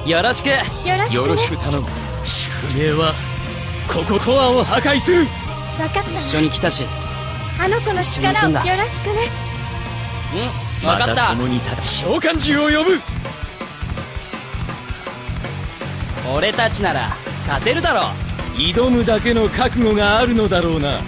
よろしく。よろしく頼む。宿命はここコアを破壊する。分かった。一緒に来たし。あの子の力をよろしくね。分かった。また共に召喚獣を呼ぶ。俺たちなら勝てるだろう。挑むだけの覚悟があるのだろうな。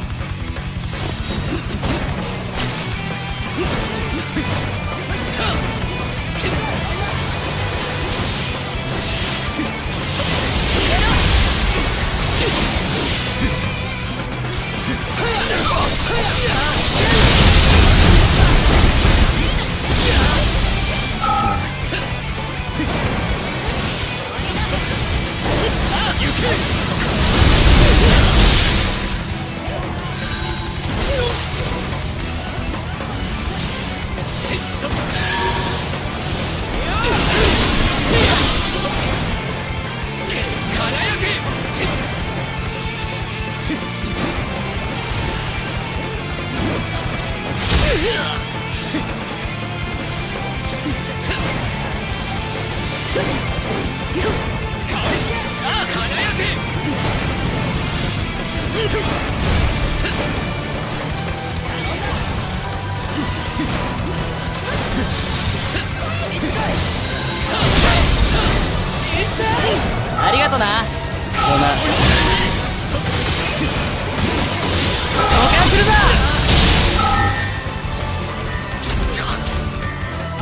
ありがとな。ごな。召喚するぞ。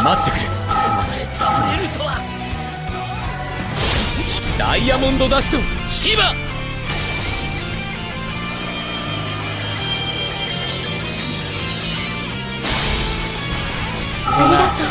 待ってくれ。ダイヤモンドダストシバ。ありがとう。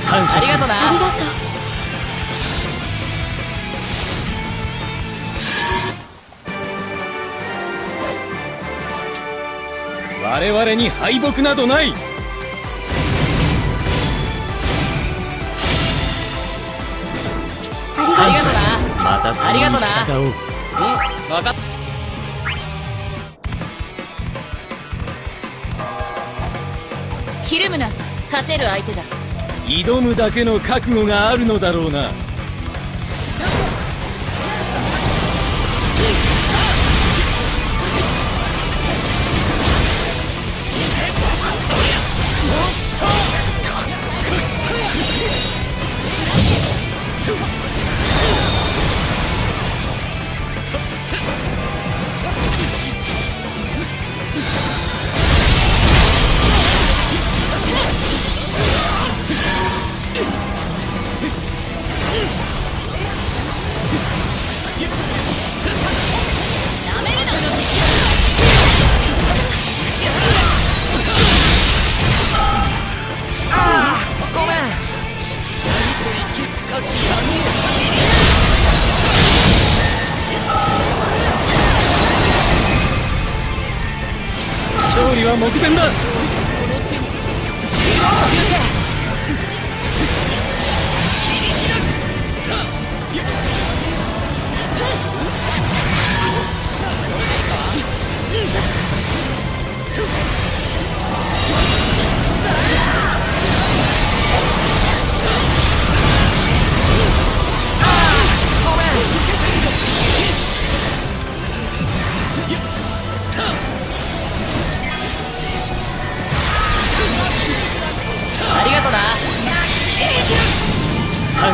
感謝する。ありがとな。ありがとう。我々に敗北などない。ありがとう。ありがとな。またありがとな。戦おう。分かった。ひるむな。勝てる相手だ。挑むだけの覚悟があるのだろうな。勝利は目前だ。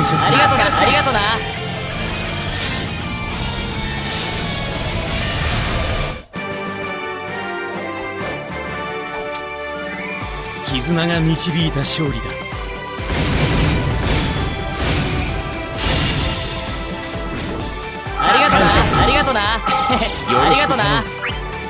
謝する。ありがとな、ありがとな。絆が導いた勝利だ。ありがとな、ありがとな。ありがとな。